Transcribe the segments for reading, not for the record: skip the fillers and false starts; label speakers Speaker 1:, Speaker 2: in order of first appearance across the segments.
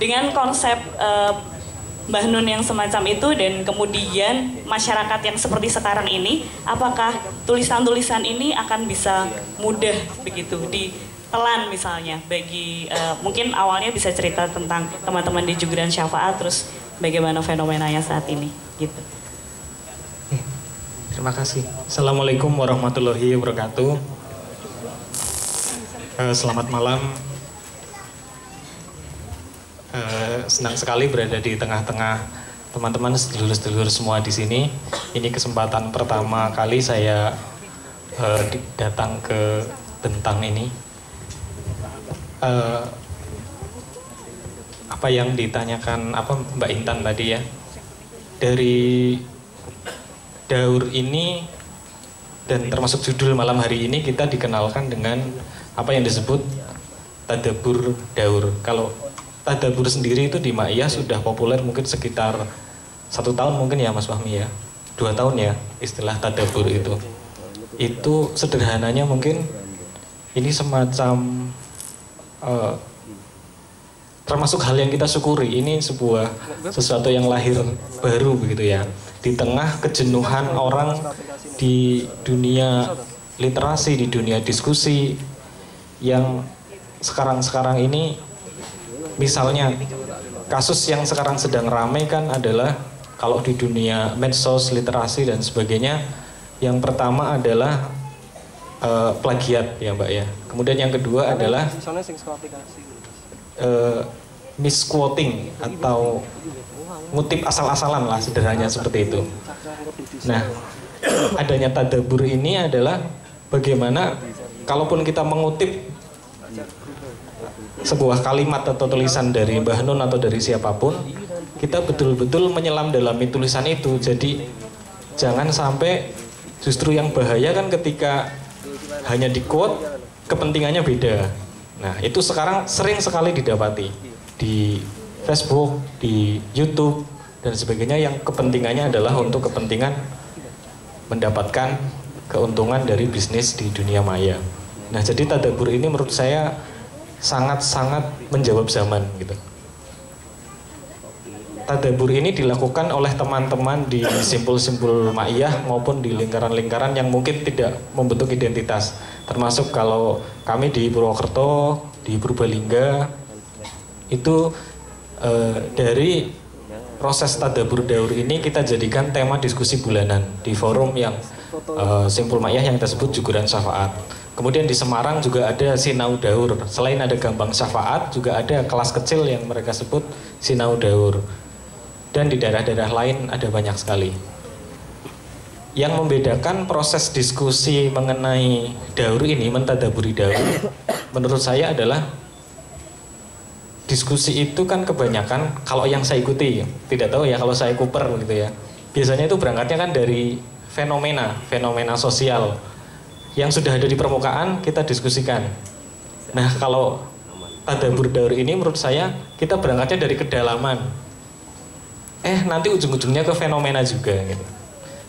Speaker 1: dengan konsep Mbah Nun yang semacam itu dan kemudian masyarakat yang seperti sekarang ini, apakah tulisan-tulisan ini akan bisa mudah begitu ditelan misalnya bagi mungkin awalnya bisa cerita tentang teman-teman di Jugeran Syafaat terus bagaimana fenomenanya saat ini gitu.
Speaker 2: Terima kasih. Assalamualaikum warahmatullahi wabarakatuh. Selamat malam. Senang sekali berada di tengah-tengah teman-teman sedulur-sedulur semua di sini. Ini kesempatan pertama kali saya datang ke Bentang ini. Apa yang ditanyakan Mbak Intan tadi ya, dari Daur ini dan termasuk judul malam hari ini kita dikenalkan dengan apa yang disebut Tadabur Daur. Kalau Tadabur sendiri itu di Ma'iyah sudah populer mungkin sekitar 1 tahun mungkin ya Mas Fahmi ya, 2 tahun ya istilah Tadabur itu. Itu sederhananya mungkin ini semacam termasuk hal yang kita syukuri. Ini sesuatu yang lahir baru begitu ya. Di tengah kejenuhan orang di dunia literasi, di dunia diskusi yang sekarang ini. Misalnya kasus yang sekarang sedang ramai kan adalah kalau di dunia medsos, literasi dan sebagainya, yang pertama adalah plagiat ya Mbak ya. Kemudian yang kedua adalah misquoting atau ngutip asal-asalan lah sederhananya seperti itu. Nah, adanya tadabur ini adalah bagaimana kalaupun kita mengutip sebuah kalimat atau tulisan dari Mbah Nun atau dari siapapun, kita betul-betul menyelam dalam tulisan itu. Jadi jangan sampai justru yang bahaya kan ketika hanya di quote kepentingannya beda. Nah itu sekarang sering sekali didapati di Facebook, di YouTube dan sebagainya yang kepentingannya adalah untuk kepentingan mendapatkan keuntungan dari bisnis di dunia maya. Nah jadi tadabur ini menurut saya sangat-sangat menjawab zaman gitu. Tadabur ini dilakukan oleh teman-teman di simpul-simpul ma'iyah maupun di lingkaran-lingkaran yang mungkin tidak membentuk identitas. Termasuk kalau kami di Purwokerto, di Purbalingga, itu dari proses tadabur daur ini kita jadikan tema diskusi bulanan di forum yang simpul ma'iyah yang kita sebut Jugeran Syafaat. Kemudian di Semarang juga ada Sinau Daur. Selain ada Gambang Syafaat, juga ada kelas kecil yang mereka sebut Sinau Daur. Dan di daerah-daerah lain ada banyak sekali. Yang membedakan proses diskusi mengenai daur ini, mentadaburi daur, menurut saya adalah diskusi itu kan kebanyakan, kalau yang saya ikuti, tidak tahu ya kalau saya kuper gitu ya. Biasanya itu berangkatnya kan dari fenomena sosial yang sudah ada di permukaan kita diskusikan. Nah kalau tadabur daur ini menurut saya kita berangkatnya dari kedalaman. Nanti ujung-ujungnya ke fenomena juga gitu.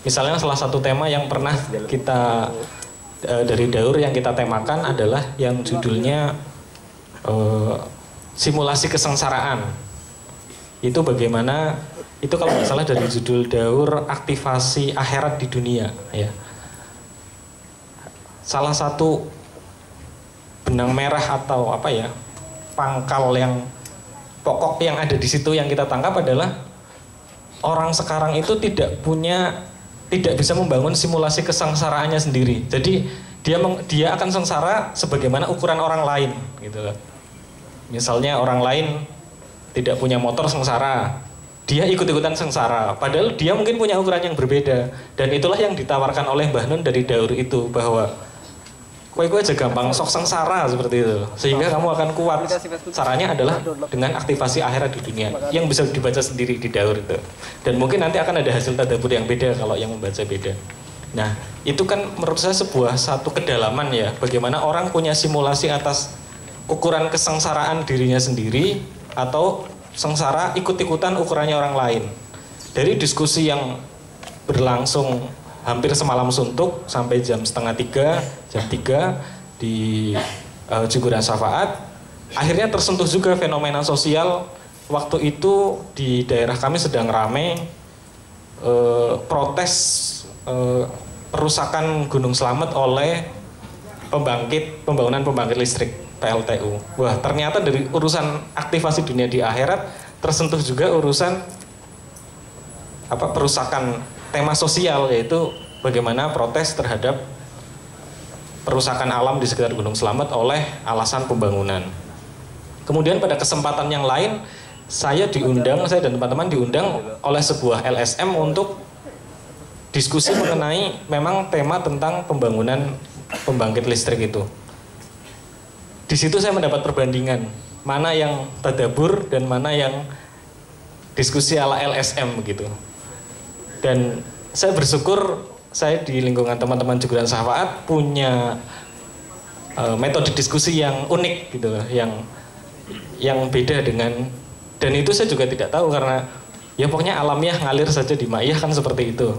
Speaker 2: Misalnya salah satu tema yang pernah kita dari daur yang kita temakan adalah yang judulnya simulasi kesengsaraan. Itu bagaimana, itu kalau nggak salah dari judul daur aktivasi akhirat di dunia ya. Salah satu benang merah atau pangkal yang pokok yang ada di situ yang kita tangkap adalah orang sekarang itu tidak bisa membangun simulasi kesengsaraannya sendiri. Jadi dia akan sengsara sebagaimana ukuran orang lain gitu. Misalnya orang lain tidak punya motor sengsara, dia ikut-ikutan sengsara, padahal dia mungkin punya ukuran yang berbeda. Dan itulah yang ditawarkan oleh Mbah Nun dari daur itu, bahwa kowe aja gampang sok sengsara seperti itu, sehingga kamu akan kuat. Caranya adalah dengan aktivasi akhirat di dunia yang bisa dibaca sendiri di daur itu. Dan mungkin nanti akan ada hasil tadabur yang beda kalau yang membaca beda. Nah itu kan menurut saya satu kedalaman ya, bagaimana orang punya simulasi atas ukuran kesengsaraan dirinya sendiri atau sengsara ikut-ikutan ukurannya orang lain. Dari diskusi yang berlangsung hampir semalam suntuk sampai jam 2:30, jam 3 di Jugeran Syafaat, akhirnya tersentuh juga fenomena sosial. Waktu itu di daerah kami sedang ramai protes perusakan Gunung Slamet oleh pembangunan pembangkit listrik PLTU. Wah, ternyata dari urusan aktivasi dunia di akhirat tersentuh juga urusan perusakan tema sosial, yaitu bagaimana protes terhadap perusakan alam di sekitar Gunung Slamet oleh alasan pembangunan. Kemudian pada kesempatan yang lain saya dan teman-teman diundang oleh sebuah LSM untuk diskusi mengenai memang tema tentang pembangunan pembangkit listrik itu. Di situ saya mendapat perbandingan mana yang tadabur dan mana yang diskusi ala LSM gitu. Dan saya bersyukur saya di lingkungan teman-teman Jugeran Syafaat punya metode diskusi yang unik gitu loh, yang beda dengan, dan itu saya juga tidak tahu karena ya pokoknya alamiah ngalir saja di Ma'iyah kan seperti itu.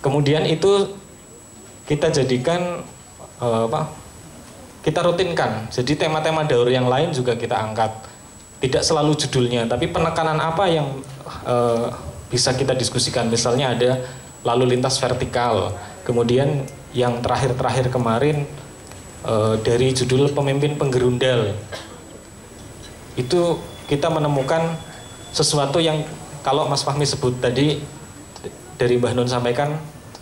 Speaker 2: Kemudian itu kita jadikan kita rutinkan. Jadi tema-tema daur yang lain juga kita angkat. Tidak selalu judulnya, tapi penekanan apa yang bisa kita diskusikan. Misalnya ada lalu lintas vertikal. Kemudian yang terakhir-terakhir kemarin dari judul pemimpin penggerundal. Itu kita menemukan sesuatu yang kalau Mas Fahmi sebut tadi, dari Mbah Nun sampaikan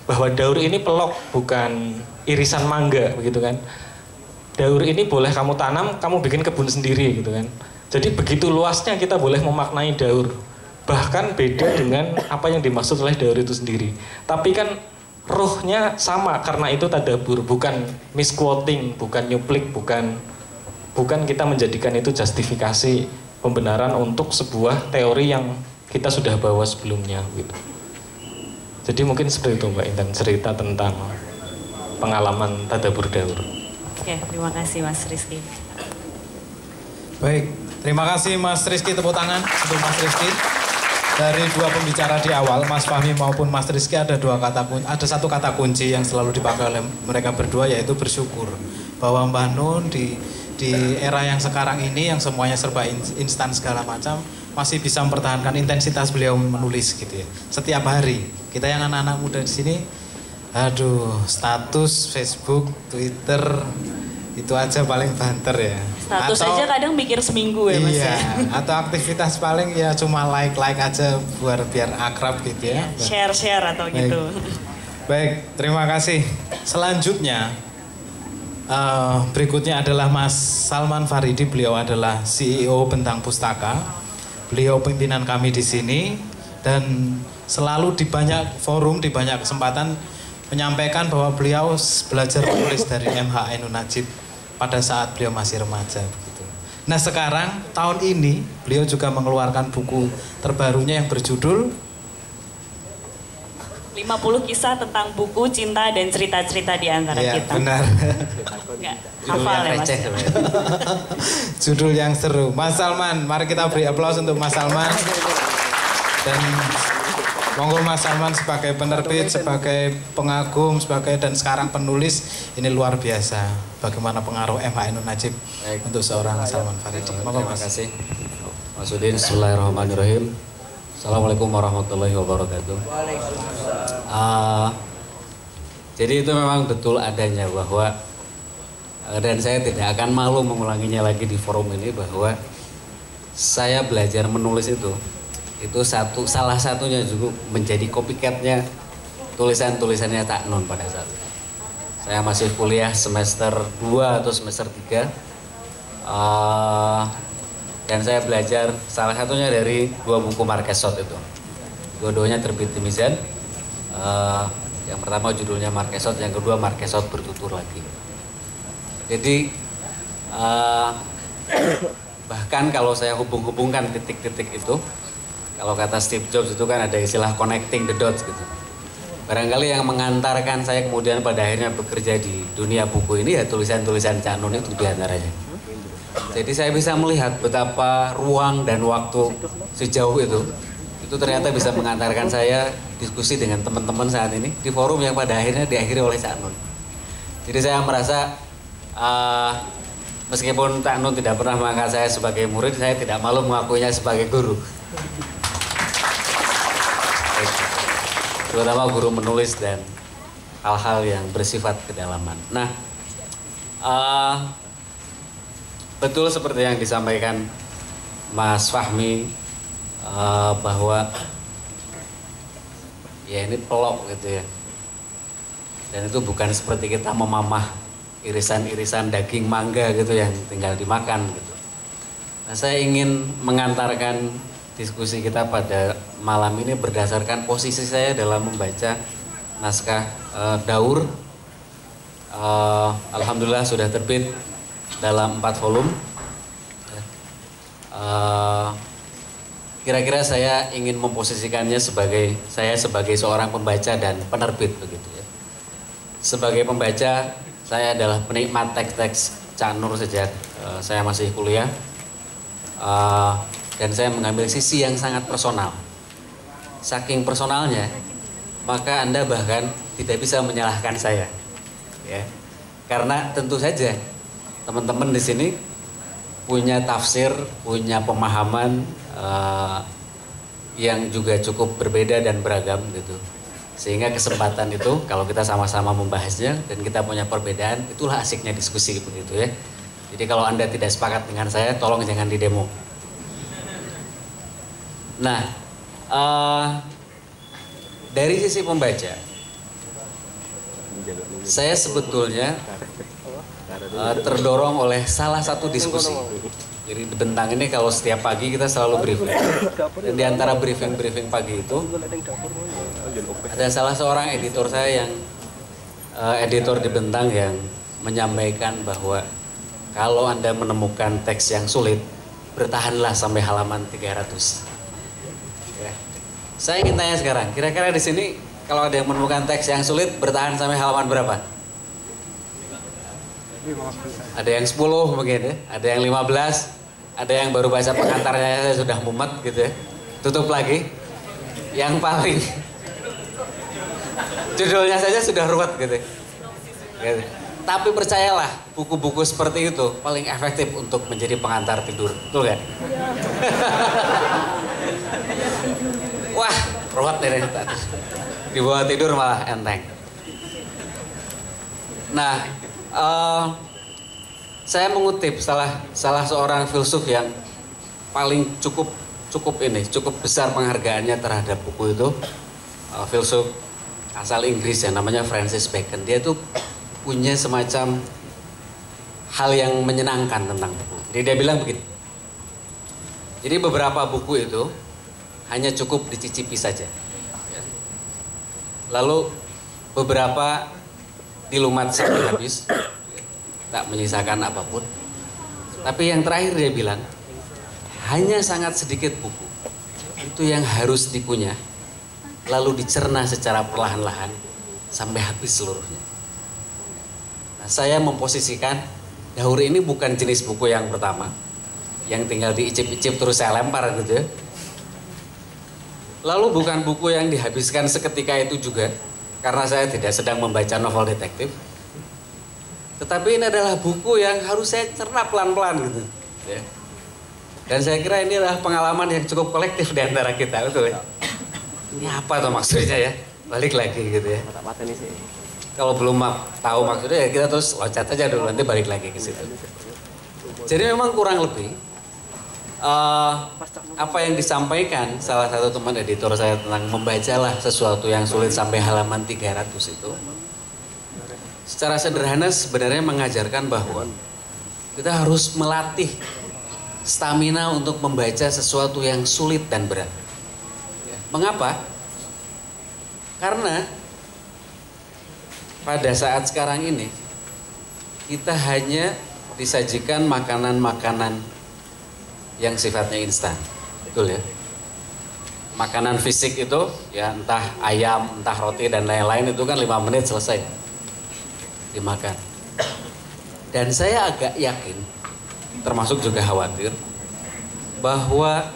Speaker 2: bahwa daur ini pelok bukan irisan mangga begitu kan. Daur ini boleh kamu tanam, kamu bikin kebun sendiri gitu kan. Jadi begitu luasnya kita boleh memaknai daur. Bahkan beda dengan apa yang dimaksud oleh daur itu sendiri. Tapi kan ruhnya sama karena itu tadabur, bukan misquoting, bukan nyuplik, bukan kita menjadikan itu justifikasi pembenaran untuk sebuah teori yang kita sudah bawa sebelumnya gitu. Jadi mungkin seperti itu Mbak Intan, cerita tentang pengalaman tadabur daur.
Speaker 1: Oke, terima kasih Mas Rizky.
Speaker 3: Baik, terima kasih Mas Rizky, tepuk tangan untuk Mas Rizky. Dari dua pembicara di awal, Mas Fahmi maupun Mas Rizky ada satu kata kunci yang selalu dipakai oleh mereka berdua, yaitu bersyukur. Bahwa Mbah Nun di era yang sekarang ini yang semuanya serba instan segala macam, masih bisa mempertahankan intensitas beliau menulis gitu ya. Setiap hari, kita yang anak-anak muda di sini, status Facebook, Twitter, itu aja paling banter ya.
Speaker 1: Status aja kadang mikir seminggu ya Mas ya.
Speaker 3: Atau aktivitas paling ya cuma like aja biar akrab gitu ya.
Speaker 1: Share atau gitu.
Speaker 3: Baik, terima kasih. Selanjutnya, berikutnya adalah Mas Salman Faridi. Beliau adalah CEO Bentang Pustaka. Beliau pimpinan kami di sini dan selalu di banyak forum, di banyak kesempatan menyampaikan bahwa beliau belajar menulis dari MH Ainun Najib pada saat beliau masih remaja begitu. Nah, sekarang tahun ini beliau juga mengeluarkan buku terbarunya yang berjudul
Speaker 1: 50 kisah tentang buku, cinta, dan cerita-cerita di antara kita.
Speaker 3: Benar.
Speaker 1: Nggak hafal ya Mas.
Speaker 3: Judul yang seru. Mas Salman, mari kita beri aplaus untuk Mas Salman. Dan monggo Mas Salman sebagai penerbit, sebagai pengagum, dan sekarang penulis, ini luar biasa. Bagaimana pengaruh MH Ainun Najib untuk seorang Salman Faridi.
Speaker 4: Terima kasih. Mas Udin, bismillahirrahmanirrahim. Assalamualaikum warahmatullahi wabarakatuh. Jadi itu memang betul adanya bahwa, dan saya tidak akan malu mengulanginya lagi di forum ini, bahwa saya belajar menulis itu salah satunya juga menjadi copycatnya tulisannya Cak Nun pada saat itu. Saya masih kuliah semester 2 atau semester 3. Dan saya belajar salah satunya dari 2 buku Marquesot itu. Dua-duanya terbit di Mizan. Yang pertama judulnya Marquesot, yang kedua Marquesot Bertutur Lagi. Jadi bahkan kalau saya hubung-hubungkan titik-titik itu, kalau kata Steve Jobs itu kan ada istilah connecting the dots gitu. Barangkali yang mengantarkan saya kemudian pada akhirnya bekerja di dunia buku ini ya tulisan-tulisan Cak Nun itu diantaranya. Jadi saya bisa melihat betapa ruang dan waktu sejauh itu ternyata bisa mengantarkan saya diskusi dengan teman-teman saat ini di forum yang pada akhirnya diakhiri oleh Cak Nun. Jadi saya merasa Meskipun Cak Nun tidak pernah mengangkat saya sebagai murid, saya tidak malu mengakuinya sebagai guru. Terutama guru menulis dan hal-hal yang bersifat kedalaman. Nah, betul seperti yang disampaikan Mas Fahmi, bahwa ya ini pelok gitu ya. Dan itu bukan seperti kita memamah irisan-irisan daging mangga gitu yang tinggal dimakan gitu. Nah, saya ingin mengantarkan diskusi kita pada malam ini berdasarkan posisi saya dalam membaca naskah Daur. Alhamdulillah sudah terbit dalam 4 volume. Kira-kira saya ingin memposisikannya sebagai seorang pembaca dan penerbit begitu ya. Sebagai pembaca, saya adalah penikmat teks-teks Cak Nur sejak saya masih kuliah, dan saya mengambil sisi yang sangat personal. Saking personalnya, maka Anda bahkan tidak bisa menyalahkan saya, ya. Karena tentu saja teman-teman di sini punya tafsir, punya pemahaman yang juga cukup berbeda dan beragam gitu. Sehingga kesempatan itu kalau kita sama-sama membahasnya dan kita punya perbedaan, itulah asiknya diskusi begitu ya. Jadi kalau Anda tidak sepakat dengan saya, tolong jangan didemo. Nah, dari sisi pembaca, saya sebetulnya terdorong oleh salah satu diskusi. Jadi di Bentang ini kalau setiap pagi kita selalu briefing. Dan di antara briefing pagi itu ada salah seorang editor saya yang editor di Bentang yang menyampaikan bahwa kalau Anda menemukan teks yang sulit, bertahanlah sampai halaman 300. Ya. Saya ingin tanya sekarang, kira-kira di sini kalau ada yang menemukan teks yang sulit, bertahan sampai halaman berapa? Ada yang 10 mungkin ya, ada yang 15, ada yang baru baca pengantarnya saya sudah mumet gitu ya. Tutup lagi. Yang paling judulnya saja sudah ruwet gitu. Gitu. Tapi percayalah, buku-buku seperti itu paling efektif untuk menjadi pengantar tidur. Betul kan? Wah, ruwet ini. Di bawah tidur malah enteng. Nah, saya mengutip salah seorang filsuf yang paling cukup besar penghargaannya terhadap buku itu, filsuf asal Inggris yang namanya Francis Bacon. Dia tuh punya semacam hal yang menyenangkan tentang buku. Jadi dia bilang begini. Jadi beberapa buku itu hanya cukup dicicipi saja. Lalu beberapa dilumat sampai habis, tak menyisakan apapun. Tapi yang terakhir dia bilang, hanya sangat sedikit buku itu yang harus dikunyah, lalu dicerna secara perlahan-lahan sampai habis seluruhnya. Nah, saya memposisikan Daur ini bukan jenis buku yang pertama, yang tinggal diicip-icip terus saya lempar gitu ya. Lalu bukan buku yang dihabiskan seketika itu juga, karena saya tidak sedang membaca novel detektif. Tetapi ini adalah buku yang harus saya cerna pelan-pelan gitu. Ya. Dan saya kira ini adalah pengalaman yang cukup kolektif di antara kita, betul ya? Ini apa tuh maksudnya ya? Balik lagi gitu ya. Kalau belum tahu maksudnya ya kita terus loncat aja dulu, nanti balik lagi ke situ. Jadi memang kurang lebih apa yang disampaikan salah satu teman editor saya tentang membacalah sesuatu yang sulit sampai halaman 300 itu, secara sederhana sebenarnya mengajarkan bahwa kita harus melatih stamina untuk membaca sesuatu yang sulit dan berat. Mengapa? Karena pada saat sekarang ini kita hanya disajikan makanan-makanan yang sifatnya instan, betul ya? Makanan fisik itu ya entah ayam, entah roti dan lain-lain itu kan 5 menit selesai dimakan. Dan saya agak yakin, termasuk juga khawatir, bahwa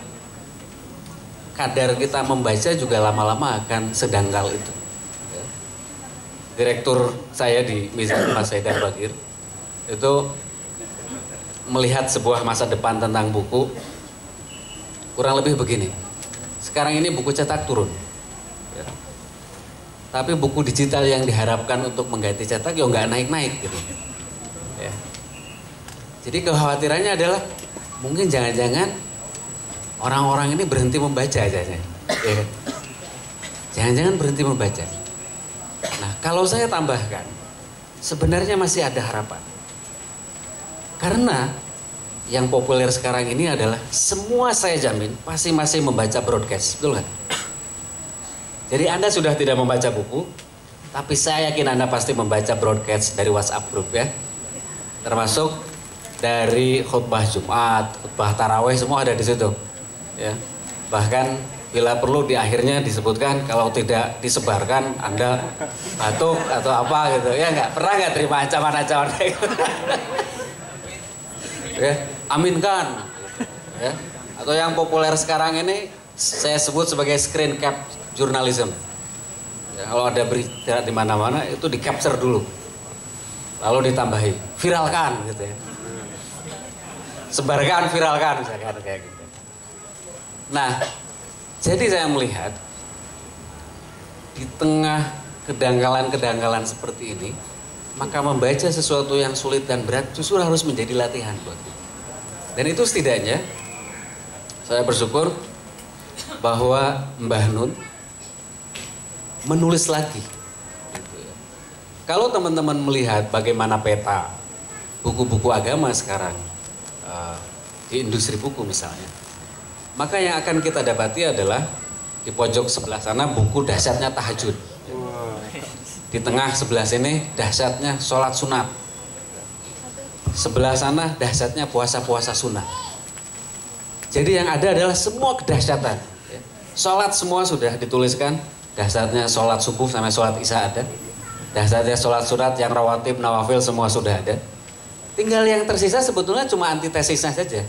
Speaker 4: kadar kita membaca juga lama-lama akan sedangkal itu. Direktur saya di Mizan, Mas Haidar Bagir, itu melihat sebuah masa depan tentang buku, kurang lebih begini. Sekarang ini buku cetak turun. Ya. Tapi buku digital yang diharapkan untuk mengganti cetak ya nggak naik-naik gitu. Ya. Jadi kekhawatirannya adalah mungkin jangan-jangan orang-orang ini berhenti membaca aja. Ya. Jangan-jangan berhenti membaca. Nah, kalau saya tambahkan, sebenarnya masih ada harapan. Karena yang populer sekarang ini adalah semua saya jamin pasti masih membaca broadcast, betul nggak? Jadi Anda sudah tidak membaca buku, tapi saya yakin Anda pasti membaca broadcast dari WhatsApp group ya. Termasuk dari khutbah Jumat, khutbah Tarawih, semua ada di situ. Ya. Bahkan bila perlu di akhirnya disebutkan kalau tidak disebarkan Anda batuk atau apa gitu. Ya nggak pernah nggak terima ancaman-ancaman kayak gitu. Ya, aminkan. Ya. Atau yang populer sekarang ini saya sebut sebagai screen cap journalism. Ya, kalau ada berita di mana-mana itu di capture dulu. Lalu ditambahi viralkan gitu ya. Sebarkan, viralkan misalkan kayak gitu. Nah, jadi saya melihat di tengah kedangkalan-kedangkalan seperti ini, maka membaca sesuatu yang sulit dan berat justru harus menjadi latihan buat kita. Dan itu setidaknya saya bersyukur bahwa Mbah Nun menulis lagi. Gitu ya. Kalau teman-teman melihat bagaimana peta buku-buku agama sekarang di industri buku misalnya, maka yang akan kita dapati adalah di pojok sebelah sana buku dahsyatnya tahajud. Di tengah sebelah sini dahsyatnya sholat sunat. Sebelah sana dahsyatnya puasa-puasa sunat. Jadi yang ada adalah semua kedahsyatan. Sholat semua sudah dituliskan. Dahsyatnya sholat subuh sampai sholat isya ada. Dahsyatnya sholat sunat yang rawatib, nawafil semua sudah ada. Tinggal yang tersisa sebetulnya cuma antitesisnya saja.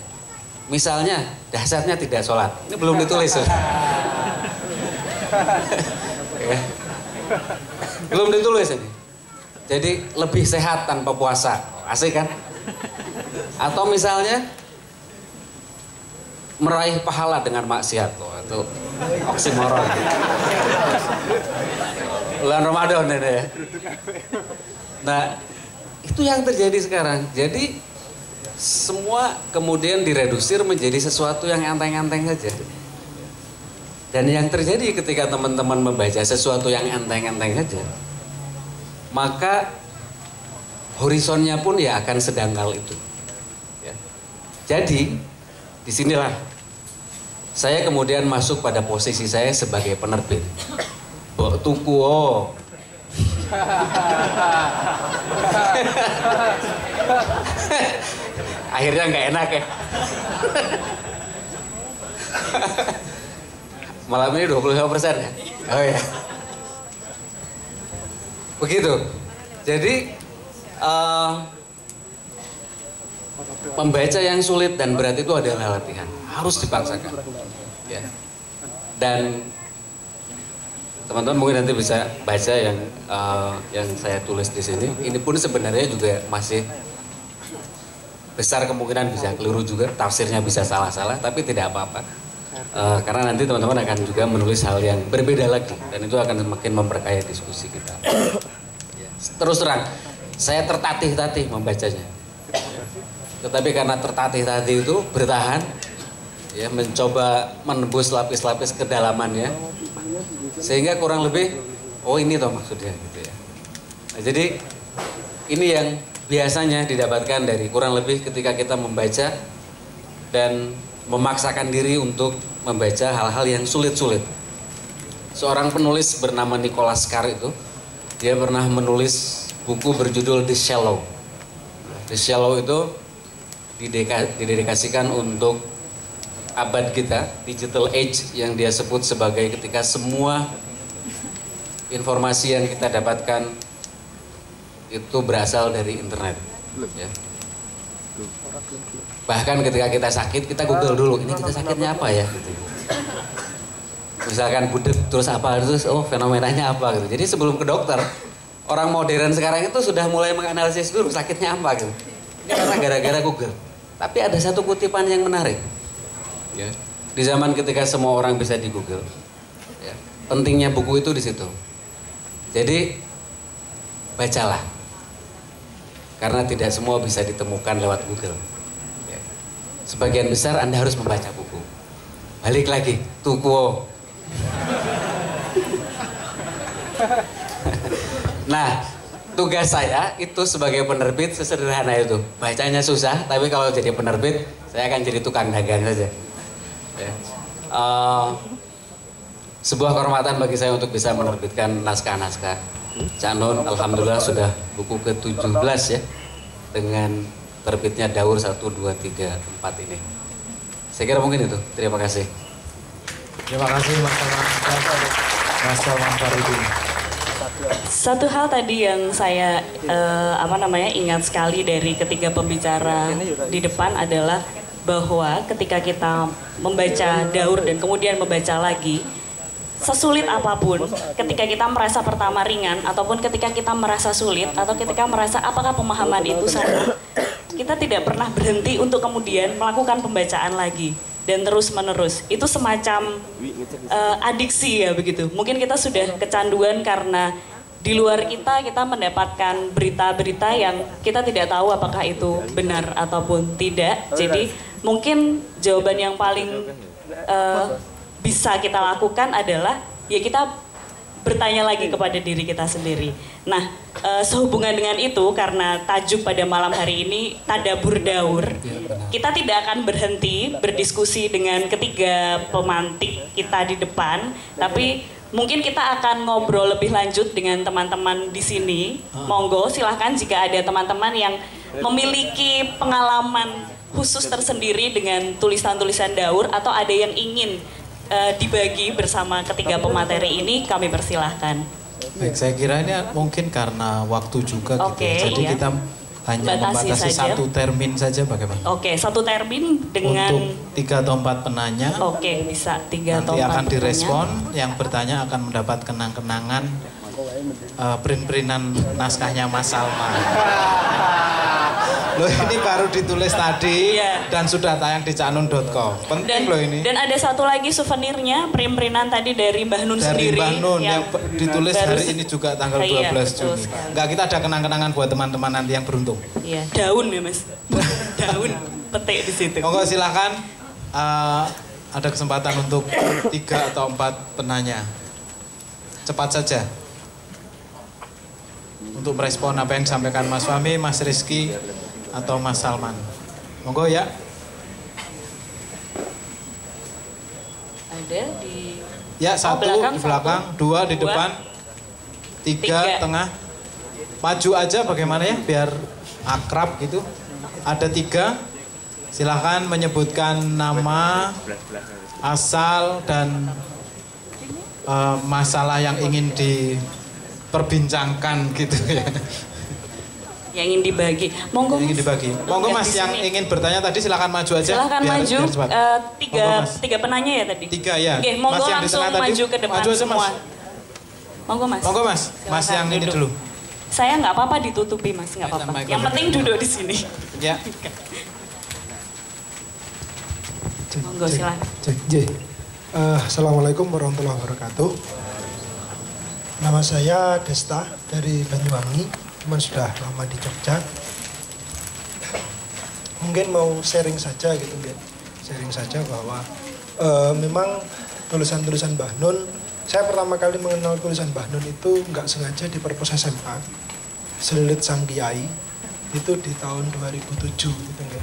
Speaker 4: Misalnya dahsyatnya tidak sholat. Ini belum ditulis. Belum ditulis ini. Jadi lebih sehat tanpa puasa. Asik kan? Atau misalnya meraih pahala dengan maksiat. Itu oksimoron. Bulan Ramadan ini ya. Nah, itu yang terjadi sekarang. Jadi semua kemudian diredusir menjadi sesuatu yang enteng-enteng saja. Dan yang terjadi ketika teman-teman membaca sesuatu yang enteng-enteng saja, maka horizonnya pun ya akan sedangkal itu. Ya. Jadi disinilah saya kemudian masuk pada posisi saya sebagai penerbit. Mbok tuku oh. Akhirnya nggak enak ya. Malam ini 25% ya? Oh ya. Begitu. Jadi membaca yang sulit dan berat itu adalah latihan. Harus dipaksakan. Ya. Dan teman-teman mungkin nanti bisa baca yang saya tulis di sini. Ini pun sebenarnya juga masih besar kemungkinan bisa keliru juga, tafsirnya bisa salah-salah, tapi tidak apa-apa. Karena nanti teman-teman akan juga menulis hal yang berbeda lagi, dan itu akan semakin memperkaya diskusi kita. Ya. Terus terang, saya tertatih-tatih membacanya. Tetapi karena tertatih-tatih itu bertahan, ya mencoba menembus lapis-lapis kedalamannya, sehingga kurang lebih, oh ini toh maksudnya gitu ya. Nah, jadi ini yang biasanya didapatkan dari kurang lebih ketika kita membaca dan memaksakan diri untuk membaca hal-hal yang sulit-sulit. Seorang penulis bernama Nicholas Carr itu, dia pernah menulis buku berjudul The Shallow. The Shallow itu didedikasikan untuk abad kita, digital age, yang dia sebut sebagai ketika semua informasi yang kita dapatkan itu berasal dari internet. Ya. Bahkan ketika kita sakit, kita Google dulu, ini kita sakitnya apa ya? Gitu. Misalkan budek, terus apa, terus oh fenomenanya apa gitu. Jadi sebelum ke dokter, orang modern sekarang itu sudah mulai menganalisis dulu sakitnya apa gitu. Ini karena gara-gara Google. Tapi ada satu kutipan yang menarik. Ya. Di zaman ketika semua orang bisa di Google, ya, pentingnya buku itu di situ. Jadi bacalah, karena tidak semua bisa ditemukan lewat Google. Ya. Sebagian besar Anda harus membaca buku. Balik lagi, tuku. Nah, tugas saya itu sebagai penerbit sesederhana itu. Bacanya susah, tapi kalau jadi penerbit, saya akan jadi tukang dagang saja. Ya. Sebuah kehormatan bagi saya untuk bisa menerbitkan naskah-naskah. Cak Nun, alhamdulillah sudah buku ke-17 ya, dengan terbitnya Daur 1, 2, 3, 4 ini. Saya kira mungkin itu. Terima kasih.
Speaker 3: Terima kasih Mas Salman Faridin.
Speaker 1: Satu hal tadi yang saya ingat sekali dari ketiga pembicara di depan adalah bahwa ketika kita membaca Daur dan kemudian membaca lagi, sesulit apapun, ketika kita merasa pertama ringan ataupun ketika kita merasa sulit atau ketika merasa apakah pemahaman itu sama, kita tidak pernah berhenti untuk kemudian melakukan pembacaan lagi dan terus menerus. Itu semacam adiksi ya begitu. Mungkin kita sudah kecanduan karena di luar kita mendapatkan berita-berita yang kita tidak tahu apakah itu benar ataupun tidak. Jadi mungkin jawaban yang paling bisa kita lakukan adalah ya kita bertanya lagi kepada diri kita sendiri. Nah, sehubungan dengan itu karena tajuk pada malam hari ini Tadabur Daur, kita tidak akan berhenti berdiskusi dengan ketiga pemantik kita di depan, tapi mungkin kita akan ngobrol lebih lanjut dengan teman-teman di sini. Monggo silahkan jika ada teman-teman yang memiliki pengalaman khusus tersendiri dengan tulisan-tulisan Daur atau ada yang ingin dibagi bersama ketiga pemateri ini, kami persilahkan.
Speaker 3: Baik, saya kira ini mungkin karena waktu juga gitu ya. Jadi
Speaker 1: iya.
Speaker 3: Kita hanya membatasi satu termin saja bagaimana?
Speaker 1: Oke, satu termin dengan
Speaker 3: untuk 3 atau 4 penanya.
Speaker 1: Oke, bisa 3 atau 4
Speaker 3: nanti akan
Speaker 1: penanya.
Speaker 3: direspon, yang bertanya akan mendapat kenang-kenangan print-printan naskahnya Mas Salman. Loh ini baru ditulis tadi dan sudah tayang di caknun.com. Penting loh ini.
Speaker 1: Dan ada satu lagi souvenirnya, print-printan tadi dari Mbah Nun sendiri.
Speaker 3: Dari Mbah Nun yang ditulis hari ini juga tanggal 12 Juni. Enggak, kita ada kenang-kenangan buat teman-teman nanti yang beruntung.
Speaker 1: Iya, daun ya Mas. Daun, petik di situ.
Speaker 3: Monggo silakan, ada kesempatan untuk 3 atau 4 penanya. Cepat saja. Untuk merespon apa yang disampaikan Mas Fahmi, Mas Rizky, atau Mas Salman. Monggo ya.
Speaker 1: Ada di...
Speaker 3: Ya, 1 di belakang, 2 di depan, 3 tengah. Maju aja bagaimana ya, biar akrab gitu. Ada 3, silahkan menyebutkan nama, asal, dan masalah yang ingin diperbincangkan gitu ya.
Speaker 1: Yang ingin dibagi. Monggo
Speaker 3: Mas. Ingin dibagi. Monggo Mas yang ingin bertanya tadi silakan maju aja.
Speaker 1: Silakan maju. Tiga penanya ya tadi.
Speaker 3: 3 ya.
Speaker 1: Oke, monggo
Speaker 3: Mas yang
Speaker 1: langsung
Speaker 3: di tengah
Speaker 1: maju
Speaker 3: tadi,
Speaker 1: ke depan
Speaker 3: maju aja,
Speaker 1: semua.
Speaker 3: Mas.
Speaker 1: Monggo Mas.
Speaker 3: Monggo Mas. Mas yang ini dulu.
Speaker 1: Saya nggak apa-apa ditutupi Mas, nggak apa-apa. Yang penting duduk di sini.
Speaker 3: Ya.
Speaker 1: Monggo silakan.
Speaker 5: Assalamualaikum warahmatullahi wabarakatuh. Nama saya Desta dari Banyuwangi. Cuman sudah lama di Jogja. Mungkin mau sharing saja gitu, sharing saja bahwa memang tulisan-tulisan Mbah Nun, saya pertama kali mengenal tulisan Mbah Nun itu nggak sengaja di perpus SMA, Selilit Sang Kiai, itu di tahun 2007 gitu.